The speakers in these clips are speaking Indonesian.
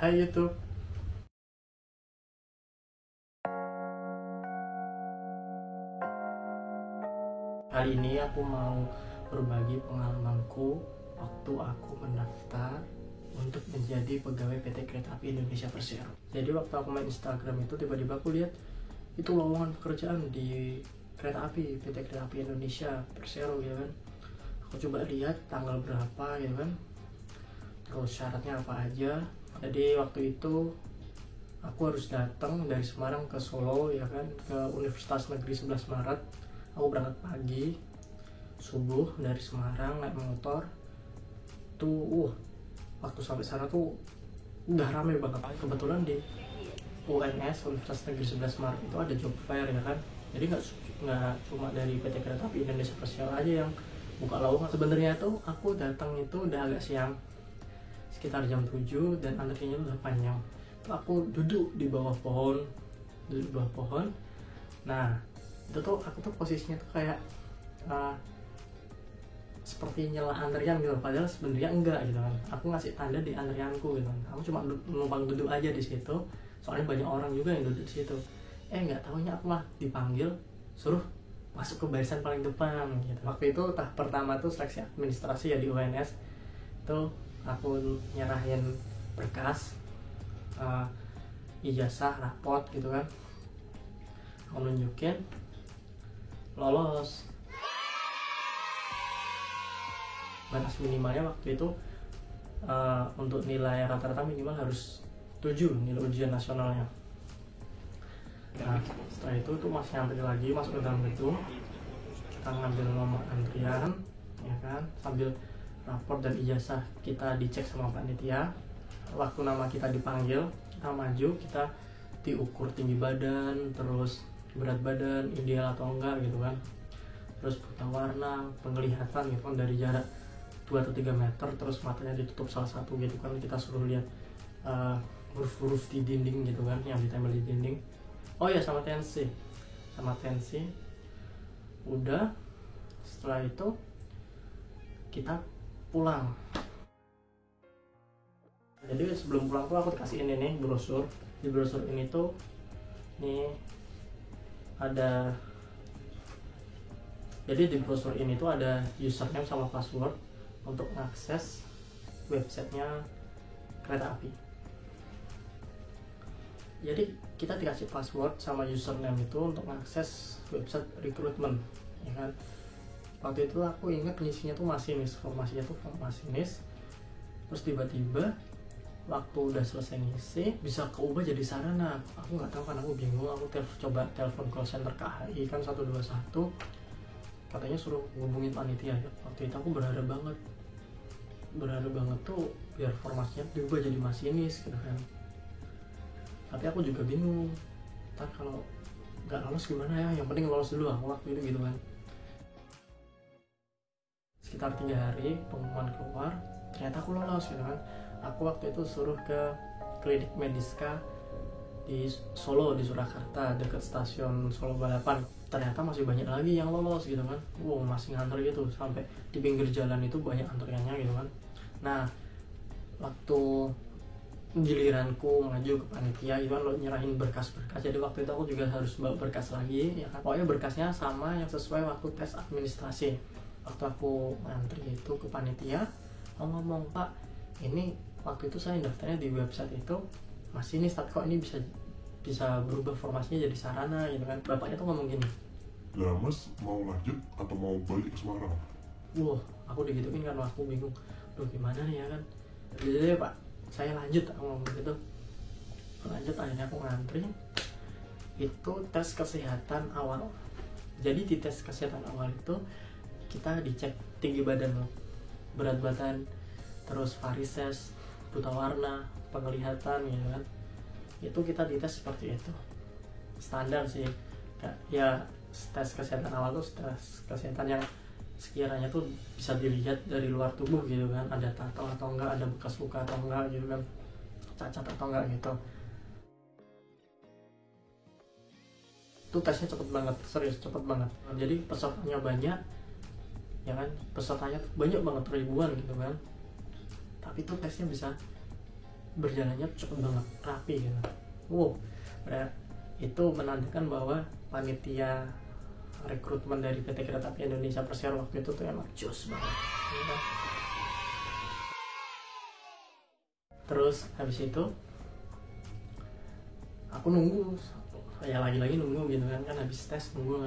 Hai YouTube. Kali ini aku mau berbagi pengalamanku waktu aku mendaftar untuk menjadi pegawai PT Kereta Api Indonesia Persero. Jadi waktu aku main Instagram itu tiba-tiba aku lihat itu lowongan pekerjaan di kereta api, PT Kereta Api Indonesia Persero gitu kan. Aku coba lihat tanggal berapa gitu kan, terus syaratnya apa aja. Jadi waktu itu aku harus datang dari Semarang ke Solo ya kan, ke Universitas Negeri 11 Maret. Aku berangkat pagi subuh dari Semarang naik motor tuh, waktu sampai sana tuh udah rame banget. Kebetulan di UNS, Universitas Negeri 11 Maret itu ada job fair ya kan. Jadi nggak cuma dari PT Kereta Api Indonesia Persero aja yang buka lowongan. Sebenarnya tuh aku datang itu udah agak siang, sekitar jam 7, dan antriannya udah panjang. Tuh aku duduk di bawah pohon. Nah itu tuh aku tuh posisinya tuh kayak seperti nyelah antrian gitu, padahal sebenarnya enggak gitu kan. Aku ngasih tanda di antrianku gitu kan. Aku cuma numpang duduk aja di situ, soalnya banyak orang juga yang duduk di situ. Nggak tahunya aku mah dipanggil suruh masuk ke barisan paling depan gitu. Waktu itu tahap pertama tuh seleksi administrasi ya di UNS. Itu aku nyerahin berkas, ijazah, rapot gitu kan. Aku nunjukin, lolos. Batas minimalnya waktu itu untuk nilai rata-rata minimal harus 7 nilai ujian nasionalnya. Nah setelah itu tuh masih antri lagi, masuk ke dalam gedung, kita ngambil nomor antrian ya kan, sambil rapor dan ijazah kita dicek sama panitia. Waktu nama kita dipanggil, kita maju, kita diukur tinggi badan, terus berat badan ideal atau enggak gitu kan, terus buta warna, penglihatan gitu kan dari jarak 2 atau 3 meter, terus matanya ditutup salah satu gitu kan. Kita suruh lihat huruf-huruf di dinding gitu kan, yang ditempel di dinding. Oh ya, sama tensi udah. Setelah itu kita pulang. Jadi sebelum pulang tuh aku dikasih ini nih brosur. Di brosur ini tuh nih ada, jadi di brosur ini tuh ada username sama password untuk mengakses websitenya kereta api. Jadi kita dikasih password sama username itu untuk mengakses website rekrutmen ya kan. Waktu itu aku ingat isinya tuh masinis, formasinya tuh masinis. Terus tiba-tiba waktu udah selesai ngisi bisa keubah jadi sarana. Aku nggak tahu kan, aku bingung. Aku coba telepon call center KHI kan 121, katanya suruh hubungin panitia ya. Waktu itu aku berharap banget tuh biar formasinya diubah jadi masinis gitu kan. Tapi aku juga bingung, ntar kalau nggak lolos gimana ya, yang penting lolos dulu aku waktu itu gitu kan. Sekitar 3 hari pengumuman keluar, ternyata aku lolos gitu kan. Aku waktu itu suruh ke klinik Mediska di Solo, di Surakarta, dekat stasiun Solo Balapan. Ternyata masih banyak lagi yang lolos gitu kan. Masih ngantri gitu, sampai di pinggir jalan itu banyak antriannya gitu kan. Nah waktu giliranku maju ke panitia itu kan lo nyerahin berkas-berkas. Jadi waktu itu aku juga harus bawa berkas lagi ya kan. Pokoknya berkasnya sama yang sesuai waktu tes administrasi. Waktu aku ngantri itu ke panitia, aku ngomong, "Pak, ini waktu itu saya daftarnya di website itu masinis, tapi kok ini bisa berubah formasinya jadi sarana gitu kan." Bapaknya tuh ngomong gini, "Lah mas, mau lanjut atau mau balik ke Semarang?" Aku digituin kan, aku bingung, duh gimana nih ya kan. Jadi Pak, saya lanjut, aku ngomong gitu. Lanjut, akhirnya aku ngantri. Itu tes kesehatan awal. Jadi di tes kesehatan awal itu kita dicek tinggi badan, berat badan, terus varises, buta warna, penglihatan ya kan. Itu kita dites seperti itu. Standar sih. Ya tes kesehatan awal tuh tes kesehatan yang sekiranya tuh bisa dilihat dari luar tubuh gitu kan, ada tato atau enggak, ada bekas luka atau enggak gitu kan, cacat atau enggak gitu. Itu tesnya cepet banget, serius cepet banget. Jadi pesertanya banyak ya kan, pesertanya banyak banget, ribuan gitu kan, tapi tuh tesnya bisa berjalannya cepet banget, rapi gitu. Wow, itu menandakan bahwa panitia rekrutmen dari PT Kereta Api Indonesia Persero waktu itu tuh emang jos banget gitu. Terus habis itu aku nunggu, ya lagi-lagi nunggu gitu kan habis tes nunggu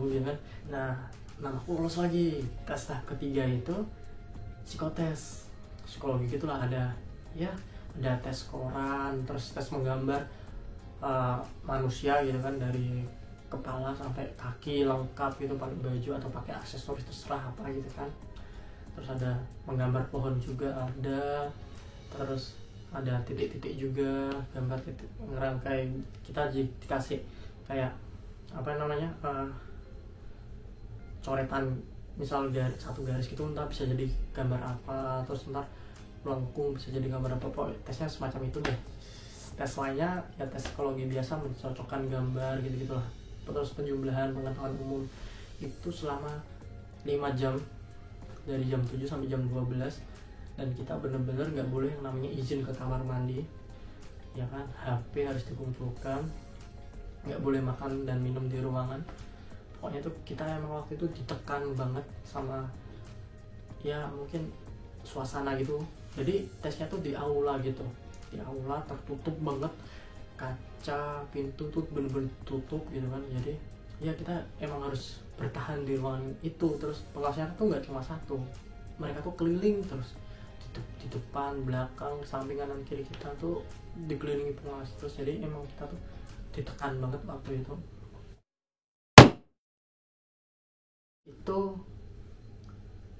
gitu kan. Nah aku lolos lagi. Tes tahap ketiga itu psikotes, psikologi gitulah, ada tes koran, terus tes menggambar manusia gitu kan, dari kepala sampai kaki lengkap gitu, pakai baju atau pakai aksesoris terserah apa gitu kan. Terus ada menggambar pohon juga ada, terus ada titik-titik juga, gambar titik, ngerangkai, kita dikasih kayak apa namanya coretan, misal satu garis gitu ntar bisa jadi gambar apa, terus ntar melengkung bisa jadi gambar apa, pokoknya tesnya semacam itu deh. Tes lainnya ya tes psikologi biasa, mencocokkan gambar gitu-gitu lah. Terus penjumlahan pengetahuan umum itu selama 5 jam, dari jam 7 sampai jam 12, dan kita bener-bener nggak boleh yang namanya izin ke kamar mandi ya kan, HP harus dikumpulkan, nggak boleh makan dan minum di ruangan. Pokoknya tuh kita emang waktu itu ditekan banget sama ya mungkin suasana gitu. Jadi tesnya tuh di aula gitu, di aula tertutup banget, kaca pintu tuh bener-bener tutup gitu kan. Jadi ya kita emang harus bertahan di ruangan itu. Terus pengawasannya tuh nggak cuma satu, mereka tuh keliling terus di depan, belakang, samping, kanan, kiri kita tuh dikelilingi pengawas terus. Jadi emang kita tuh ditekan banget waktu itu. Itu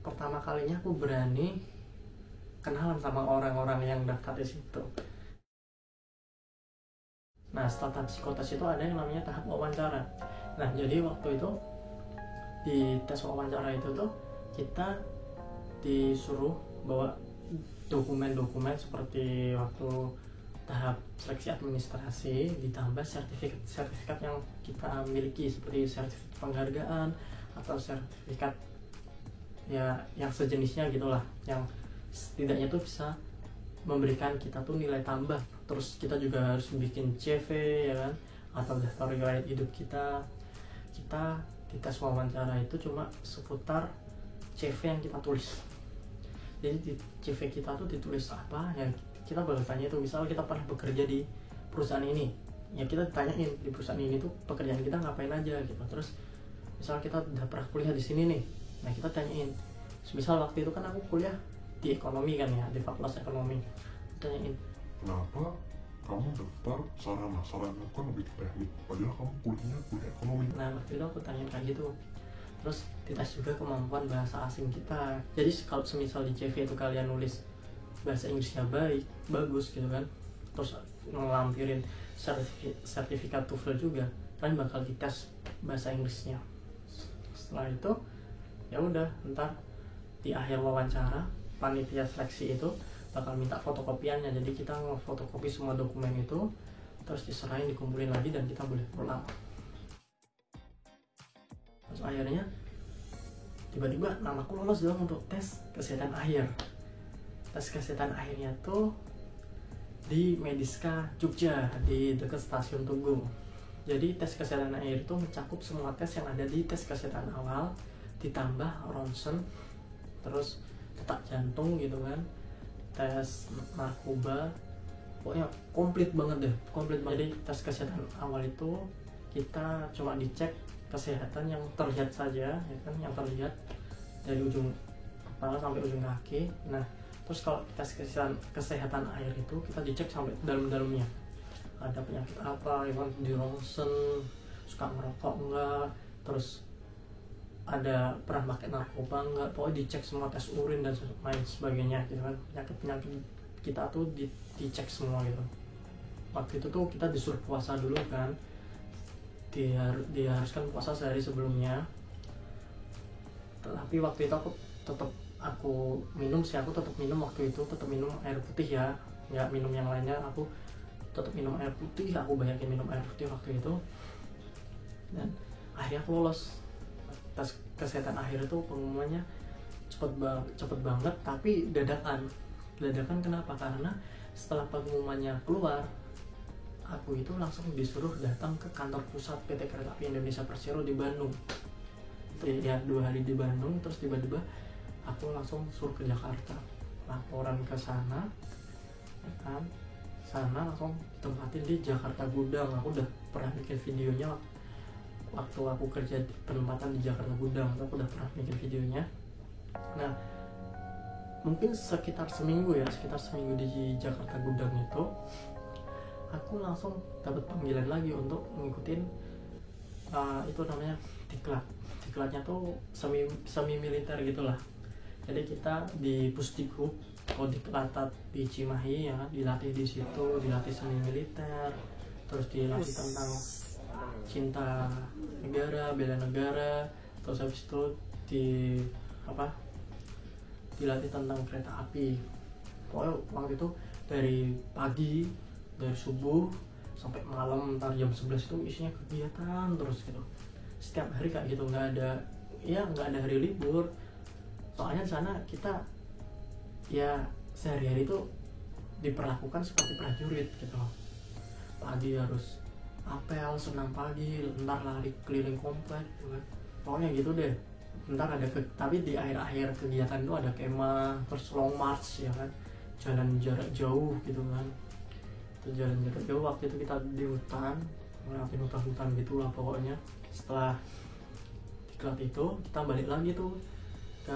pertama kalinya aku berani kenalan sama orang-orang yang daftar di situ. Nah setelah tahap psikotes itu ada yang namanya tahap wawancara. Nah jadi waktu itu di tes wawancara itu tuh kita disuruh bawa dokumen-dokumen seperti waktu tahap seleksi administrasi, ditambah sertifikat yang kita miliki seperti sertifikat penghargaan atau sertifikat ya yang sejenisnya gitulah, yang setidaknya tuh bisa memberikan kita tuh nilai tambah. Terus kita juga harus bikin CV ya kan, atau daftar riwayat hidup kita. Kita di tes wawancara itu cuma seputar CV yang kita tulis. Jadi di CV kita tuh ditulis apa ya, kita bakal tanya itu, misal kita pernah bekerja di perusahaan ini ya, kita ditanyain di perusahaan ini tuh pekerjaan kita ngapain aja gitu. Terus misal kita udah pernah kuliah di sini nih, nah kita tanyain, misal waktu itu kan aku kuliah di ekonomi kan ya, di fakultas ekonomi, tanyain kenapa kamu daftar sarana kan lebih teknik padahal kamu kuliah ekonomi. Nah waktu itu aku tanya kayak gitu. Terus dites juga kemampuan bahasa asing kita. Jadi kalau semisal di CV itu kalian nulis bahasa Inggrisnya bagus gitu kan, terus ngelampirin sertifikat TOEFL juga, kalian bakal dites bahasa Inggrisnya. Setelah itu ya udah, ntar di akhir wawancara panitia seleksi itu bakal minta fotokopiannya. Jadi kita ngefotokopi semua dokumen itu, terus diserahin, dikumpulin lagi, dan kita boleh pulang. Terus akhirnya tiba-tiba namaku lolos dong untuk tes kesehatan akhir. Tes kesehatan akhirnya tuh di Mediska Jogja, di dekat stasiun Tugu. Jadi tes kesehatan akhir itu mencakup semua tes yang ada di tes kesehatan awal, ditambah ronsen, terus detak jantung gitu kan, tes narkoba, pokoknya komplit banget deh, komplit banget. Jadi tes kesehatan awal itu kita cuma dicek kesehatan yang terlihat saja, ya kan, yang terlihat dari ujung kepala sampai ujung kaki. Nah, terus kalau tes kesehatan akhir itu kita dicek sampai dalam-dalamnya. Ada penyakit apa, ya kan, di ronsen, suka ngerokok enggak, terus ada pernah pakai narkoba enggak, pokoknya dicek semua, tes urin dan lain sebagainya gitu kan. Penyakit kita tuh dicek semua gitu. Waktu itu tuh kita disuruh puasa dulu kan, diharuskan puasa sehari sebelumnya. Tapi waktu itu aku tetap minum waktu itu tetap minum air putih ya, nggak minum yang lainnya, aku tetap minum air putih, aku banyakin minum air putih waktu itu. Dan akhirnya aku lolos. Tes kesehatan akhir itu pengumumannya cepet banget, tapi dadakan. Kenapa? Karena setelah pengumumannya keluar, aku itu langsung disuruh datang ke kantor pusat PT Kereta Api Indonesia Persero di Bandung. Ya 2 hari di Bandung, terus tiba-tiba aku langsung suruh ke Jakarta, laporan ke sana, ya kan? Sana langsung tempatin di Jakarta Gudang. Aku udah pernah bikin videonya waktu aku kerja di penempatan di Jakarta Gudang, aku udah pernah bikin videonya. Nah, mungkin sekitar seminggu di Jakarta Gudang itu, aku langsung dapat panggilan lagi untuk ngikutin itu namanya diklat. Diklatnya tuh semi militer gitulah. Jadi kita di Pusdikub Kodiklat di Cimahi, ya kan, dilatih di situ, dilatih semi militer, terus dilatih tentang cinta negara, bela negara, terus habis itu dilatih tentang kereta api. Pokoknya waktu itu dari pagi, dari subuh sampai malam, ntar jam 11 itu isinya kegiatan terus gitu. Setiap hari kayak gitu, nggak ada hari libur. Soalnya di sana kita ya sehari-hari itu diperlakukan seperti prajurit gitu. Pagi harus apel, senam pagi, ntar lari keliling komplek gitu kan. Pokoknya gitu deh. Ntar ada tapi di akhir-akhir kegiatan itu ada kemah, terus long march, ya kan, jalan jarak jauh gitu kan. Itu jalan jarak jauh, waktu itu kita di hutan, ngelakuin hutan-hutan gitulah pokoknya. Setelah diklat itu kita balik lagi tuh ke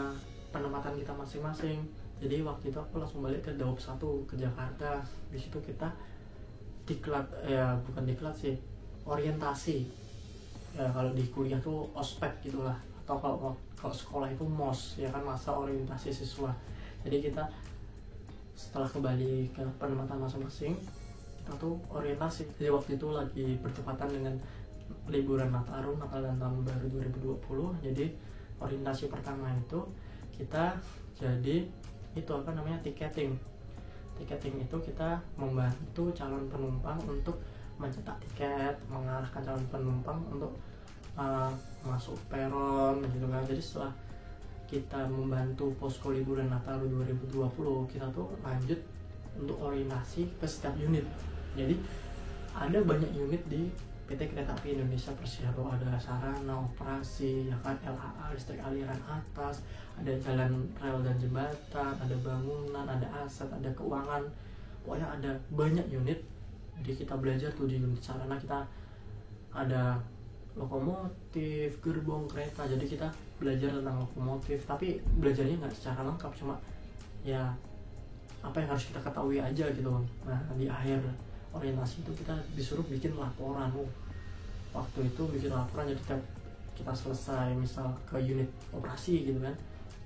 penempatan kita masing-masing. Jadi waktu itu aku langsung balik ke Daop 1 ke Jakarta. Di situ kita diklat, ya bukan diklat sih, orientasi. Ya kalau di kuliah tuh ospek gitulah, atau kalau sekolah itu MOS, ya kan, masa orientasi siswa. Jadi kita setelah kembali ke penempatan masing-masing, kita tuh orientasi. Jadi waktu itu lagi bertepatan dengan liburan Natal dan Tahun Baru 2020. Jadi orientasi pertama itu kita jadi tiketing itu kita membantu calon penumpang untuk mencetak tiket, mengarahkan calon penumpang untuk masuk peron gitu kan. Jadi setelah kita membantu posko liburan Natal 2020, kita tuh lanjut untuk orientasi ke setiap unit. Jadi ada banyak unit di PT Kereta Api Indonesia Persero. Ada sarana operasi, ya kan, LHA, listrik aliran atas, ada jalan rel dan jembatan, ada bangunan, ada aset, ada keuangan. Pokoknya ada banyak unit. Jadi kita belajar tuh di unit sarana, kita ada lokomotif, gerbong kereta. Jadi kita belajar tentang lokomotif, tapi belajarnya nggak secara lengkap, cuma ya apa yang harus kita ketahui aja gitu. Nah, di akhir orientasi itu kita disuruh bikin laporan. Waktu itu bikin laporan, jadi kita selesai misal ke unit operasi gitu kan,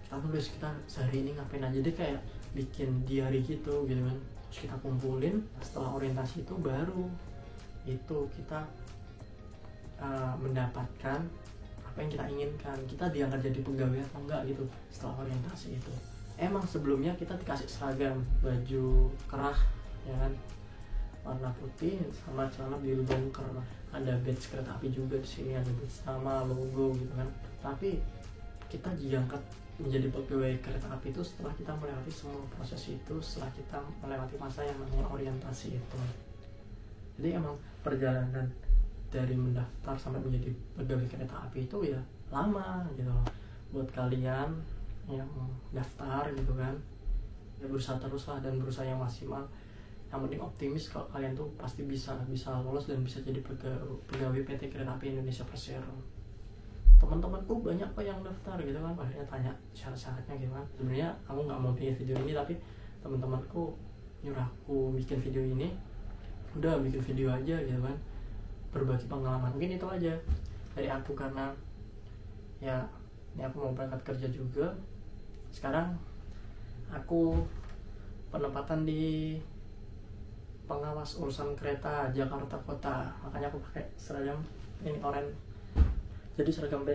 kita tulis kita sehari ini ngapain aja deh, kayak bikin diary gitu kan. Terus kita kumpulin. Setelah orientasi itu baru itu kita mendapatkan apa yang kita inginkan, kita diangkat jadi pegawai atau enggak gitu setelah orientasi itu. Emang sebelumnya kita dikasih seragam, baju kerah, ya kan, warna putih sama celana biru dongker. Ada badge kereta api juga di sini, ada badge nama, logo gitu kan. Tapi kita diangkat menjadi pegawai kereta api itu setelah kita melewati semua proses itu, setelah kita melewati masa yang namanya orientasi itu. Jadi emang perjalanan dari mendaftar sampai menjadi pegawai kereta api itu ya lama gitu loh. Buat kalian yang daftar gitu kan, ya berusaha terus lah dan berusaha yang maksimal. Yang penting optimis kalau kalian tuh pasti bisa lolos dan bisa jadi pegawai PT Kereta Api Indonesia Persero. Teman-temanku banyak kok yang daftar gitu kan, akhirnya tanya syarat-syaratnya gitu kan. Sebenarnya aku nggak mau bikin video ini, tapi teman-temanku nyuruh aku bikin video ini. Udah bikin video aja gitu kan, berbagi pengalaman. Mungkin itu aja dari aku, karena ya ini aku mau berangkat kerja juga. Sekarang aku penempatan di pengawas urusan kereta Jakarta Kota, makanya aku pakai seragam ini oranye. Jadi seragam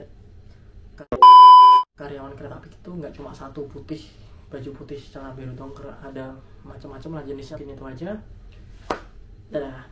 karyawan kereta api itu nggak cuma satu, putih, baju putih, celana biru dongker, ada macam-macam lah jenisnya. Ini itu aja. Dadah.